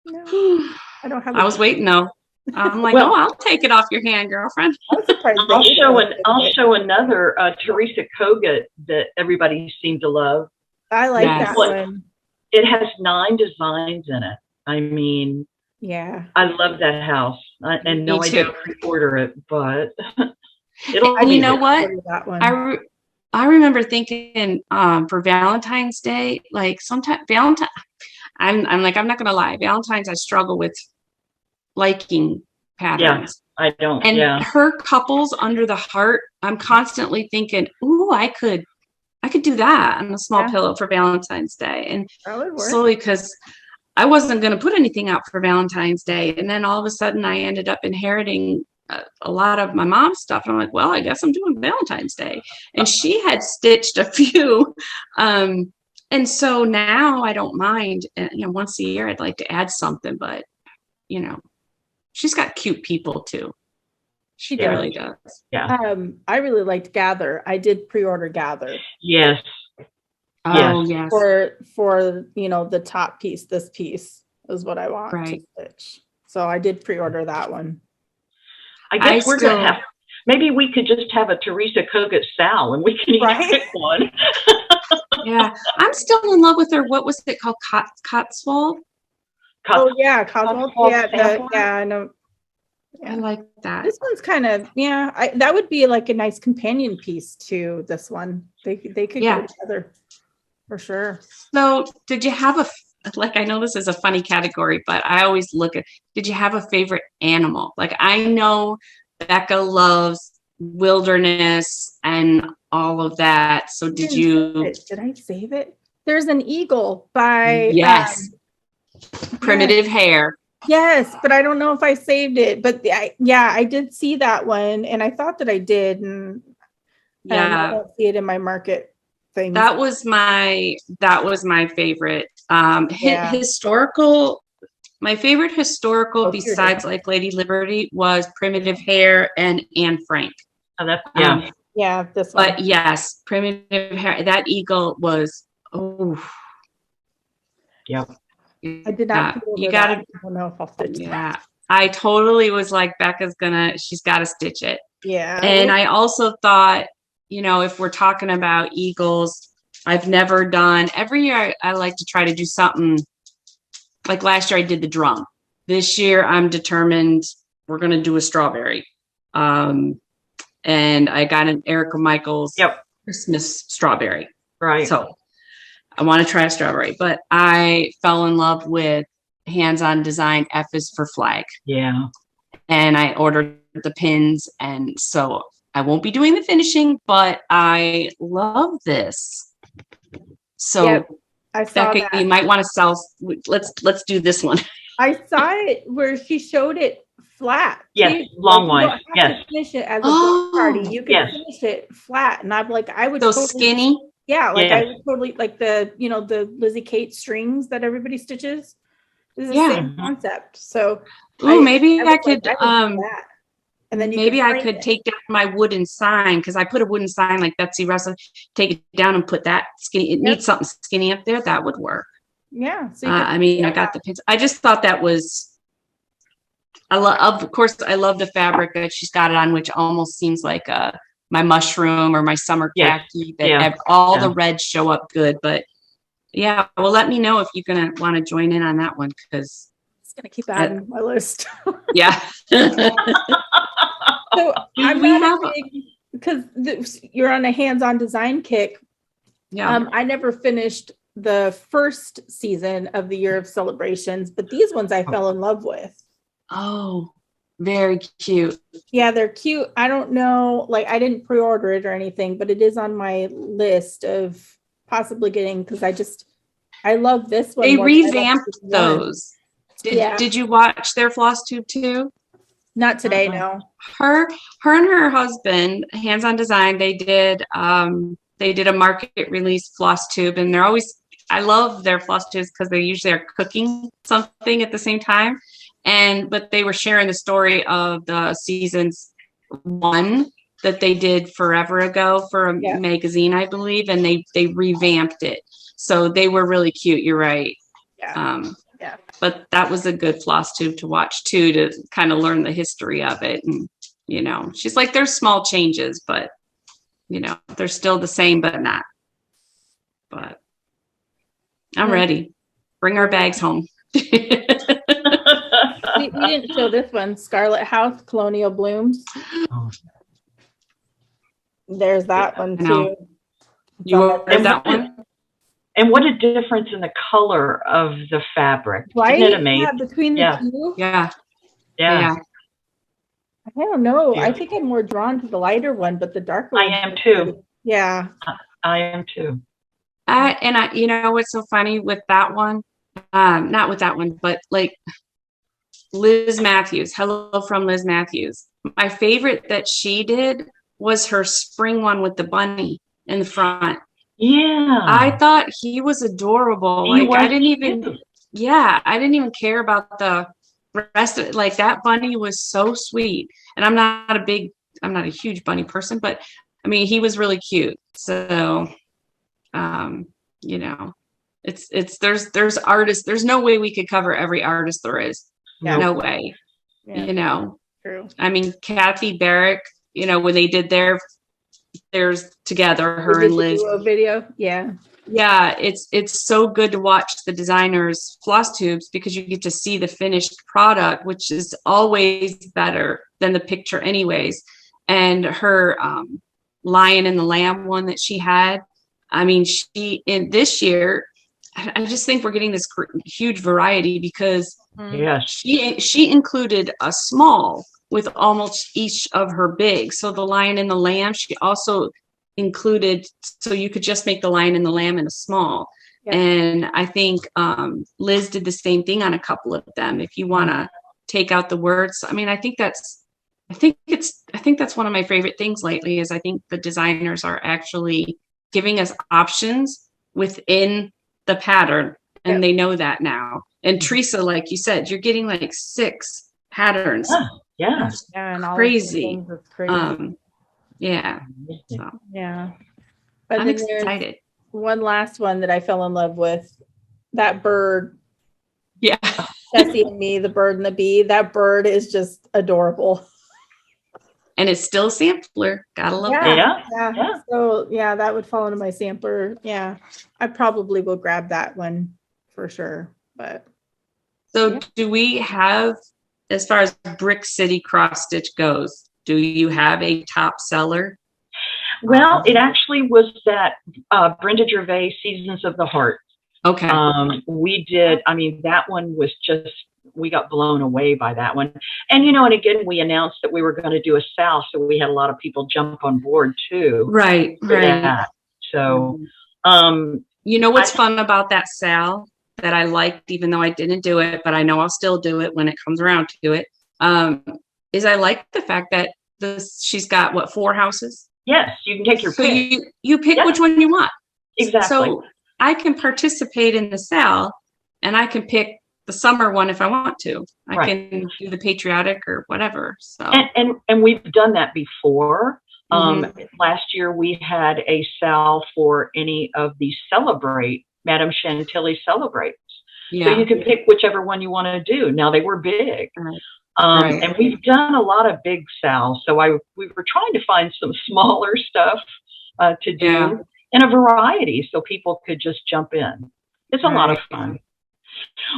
I don't have. I was waiting though. I'm like, I'll take it off your hand, girlfriend. I'm surprised. I'll show another Teresa Kogut that everybody seemed to love. I like that one. It has 9 designs in it. I mean, I love that house. And no, I didn't pre-order it, but it'll. And you know what? I remember thinking for Valentine's Day, like sometimes Valentine. I'm like, I'm not gonna lie. Valentine's, I struggle with liking patterns. Yeah, I don't. And her couples under the heart, I'm constantly thinking, ooh, I could do that on a small pillow for Valentine's Day. And slowly, because I wasn't going to put anything out for Valentine's Day. And then all of a sudden I ended up inheriting a lot of my mom's stuff. And I'm like, well, I guess I'm doing Valentine's Day. And she had stitched a few. And so now I don't mind, once a year I'd like to add something, but she's got cute people too. She really does. Yeah. I really liked Gather. I did pre-order Gather. Yes. Oh, yes. For the top piece, this piece is what I want to stitch. So I did pre-order that one. I guess we're going to have, maybe we could just have a Teresa Kogut Sal and we can each pick one. Yeah. I'm still in love with her. What was it called? Cotswold? Cotswold. Yeah, I know. I like that. This one's kind of, that would be like a nice companion piece to this one. They could go together for sure. So did you have I know this is a funny category, but I always did you have a favorite animal? Like I know Becca loves wilderness and all of that. So did I save it? There's an eagle by Primitive Hair. Yes, but I don't know if I saved it. But I did see that one, and I thought that I did, and I don't see it in my market thing. That was my favorite. Historical. My favorite historical besides like Lady Liberty was Primitive Hair and Anne Frank. Oh, that's this one. But yes, Primitive Hair. That eagle was. Oh. Yep. I did not. You got to. I don't know if I'll stitch that. I totally was like, she's got to stitch it. Yeah. And I also thought, if we're talking about eagles, I've never done. Every year I like to try to do something. Like last year I did the drum. This year I'm determined we're going to do a strawberry. And I got an Erica Michaels Christmas strawberry. Right. So I want to try a strawberry, but I fell in love with hands-on design. F is for flag. Yeah. And I ordered the pins. And so I won't be doing the finishing, but I love this. So I saw Becca, that. you might want to sell. Let's do this one. I saw it where she showed it flat. Yes, long one. Yes. Finish it as a block party. You can finish it flat, and I'm like, I would. So skinny. Yeah, I would totally like the the Lizzie Kate strings that everybody stitches. This is the same concept. So maybe I could. And then maybe I could take down my wooden sign because I put a wooden sign like Betsy Russell. Take it down and put that skinny. It needs something skinny up there. That would work. Yeah. So I got the pins. I just thought that was. Of course, I love the fabric that she's got it on, which almost seems like my mushroom or my summer khaki. All the reds show up good, but well, let me know if you're gonna want to join in on that one because it's gonna keep adding my list. Yeah. So I'm not because you're on a hands-on design kick. Yeah. I never finished the first season of the Year of Celebrations, but these ones I fell in love with. Oh, very cute. Yeah, they're cute. I don't know, like I didn't pre-order it or anything, but it is on my list of possibly getting, because I love this one. They revamped those. Did you watch their Flosstube too? Not today, no. Her and her husband, Hands On Design, they did a market release Flosstube, and they're always, I love their Flosstubes because they usually are cooking something at the same time. But they were sharing the story of the seasons 1 that they did forever ago for a magazine, I believe, and they revamped it. So they were really cute. You're right. Yeah. But that was a good Flosstube to watch too, to kind of learn the history of it. And, she's like, there's small changes, but, they're still the same, but not. But I'm ready. Bring our bags home. We didn't show this one, Scarlet House, Colonial Blooms. There's that one too. You ordered that one? And what a difference in the color of the fabric. Right? Isn't it amazing? Yeah, between the two. Yeah. I don't know. I think I'm more drawn to the lighter one, but the darker one. I am too. Yeah. I am too. You know what's so funny with that one? Not with that one, but like Liz Matthews. Hello from Liz Matthews. My favorite that she did was her spring one with the bunny in the front. Yeah. I thought he was adorable. I didn't even care about the rest of it. Like, that bunny was so sweet. And I'm not a huge bunny person, but I mean, he was really cute. So, there's artists. There's no way we could cover every artist there is. Yeah. No way. Yeah. True. I mean, Kathy Barrick, when they did theirs together, her and Liz video. Yeah, it's so good to watch the designers' Flosstubes because you get to see the finished product, which is always better than the picture anyways. And her Lion and the Lamb one that she had, I mean, in this year, I just think we're getting this huge variety because she included a small with almost each of her big. So the Lion and the Lamb, she also included, so you could just make the Lion and the Lamb in a small. Yeah. And I think Liz did the same thing on a couple of them. If you want to take out the words, I mean, I think that's one of my favorite things lately is I think the designers are actually giving us options within the pattern, and they know that now. And Teresa, like you said, you're getting like 6 patterns. Yeah. And all crazy. Crazy. Yeah. So. Yeah. But I'm excited. One last one that I fell in love with, that bird. Yeah. Tessie and Me, the bird and the bee. That bird is just adorable. And it's still a sampler. Gotta love that. Yeah. So that would fall into my sampler. Yeah. I probably will grab that one for sure. But do we have, as far as Brick City cross stitch goes, do you have a top seller? Well, it actually was that Brenda Gervais Seasons of the Heart. Okay. We did. I mean, that one was just, we got blown away by that one. And, and again, we announced that we were going to do a sale. So we had a lot of people jump on board too. Right. That. So, what's fun about that sale that I liked, even though I didn't do it, but I know I'll still do it when it comes around to it, is I like the fact that she's got 4 houses? Yes, you can take your pick. You pick which one you want. Exactly. So I can participate in the sale, and I can pick the summer one if I want to. I can do the patriotic or whatever. So and we've done that before. Last year we had a sale for any of the Celebrate, Madame Chantilly Celebrates. Yeah. So you can pick whichever one you want to do. Now they were big. And we've done a lot of big sales. So we were trying to find some smaller stuff to do in a variety so people could just jump in. It's a lot of fun.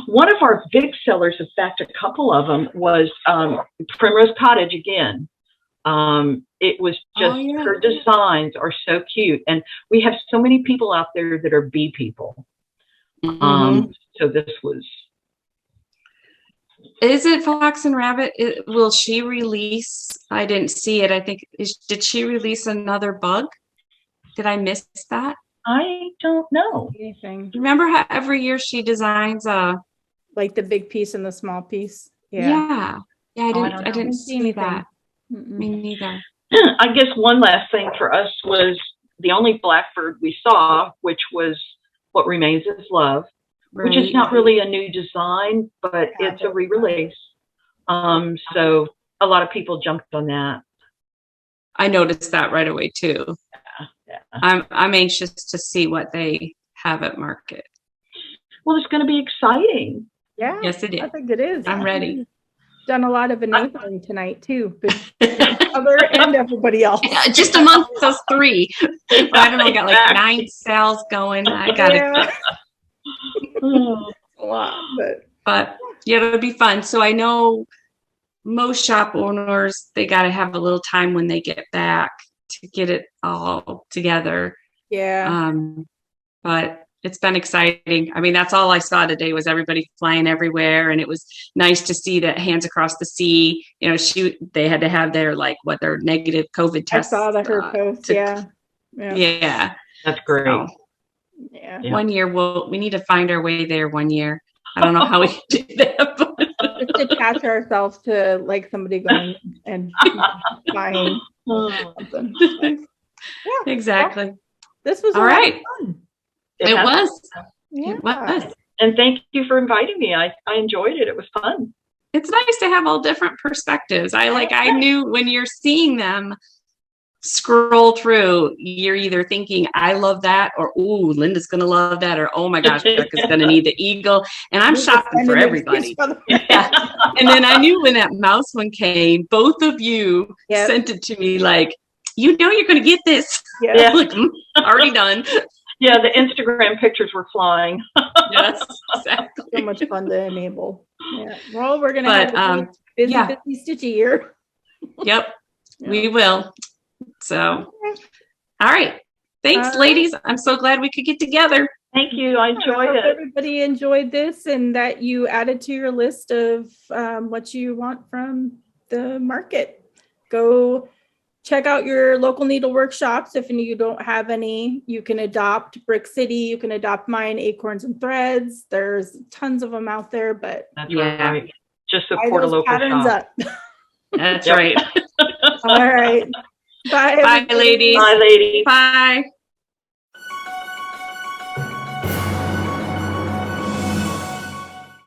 One of our big sellers, in fact, a couple of them, was Primrose Cottage again. It was just, her designs are so cute. And we have so many people out there that are bee people. So this was. Is it Fox and Rabbit? Will she release? I didn't see it. I think, did she release another bug? Did I miss that? I don't know. Anything. Remember how every year she designs like the big piece and the small piece? Yeah. I didn't see that. Me neither. I guess one last thing for us was the only Blackbird we saw, which was What Remains Is Love, which is not really a new design, but it's a re-release. So a lot of people jumped on that. I noticed that right away too. Yeah. I'm anxious to see what they have at market. Well, it's going to be exciting. Yeah. Yes, it is. I think it is. I'm ready. Done a lot of enabling tonight too, but other and everybody else. Yeah, just amongst us three. I don't know. Got like 9 cells going. I got it. A lot, but yeah, it'll be fun. So I know most shop owners, they got to have a little time when they get back to get it all together. Yeah. But it's been exciting. I mean, that's all I saw today was everybody flying everywhere, and it was nice to see that Hands Across the Sea. You know, they had to have their their negative COVID tests. I saw her post. Yeah. That's great. So, yeah. One year we need to find our way there. One year, I don't know how we do that. Just attach ourselves to like somebody going and buying something. Yeah, exactly. Well, this was all right. Fun. It was. Yeah. It was. And thank you for inviting me. I enjoyed it. It was fun. It's nice to have all different perspectives. I knew when you're seeing them scroll through, you're either thinking, I love that, or ooh, Linda's gonna love that, or oh my gosh, Becca's gonna need the eagle. And I'm shopping for everybody. Yeah. And then I knew when that mouse one came, both of you sent it to me like, you know you're gonna get this. Yeah. Like, already done. Yeah, the Instagram pictures were flying. Yes, exactly. So much fun to enable. Yeah. Well, we're gonna have a busy stitchy year. Yep, we will. So, all right. Thanks, ladies. I'm so glad we could get together. Thank you. I enjoyed it. Everybody enjoyed this, and that you added to your list of what you want from the market. Go check out your local needlework shops. If you don't have any, you can adopt Brick City. You can adopt mine, Acorns and Threads. There's tons of them out there, but that's right. Just support a local shop. That's right. All right. Bye, ladies. Bye, ladies. Bye.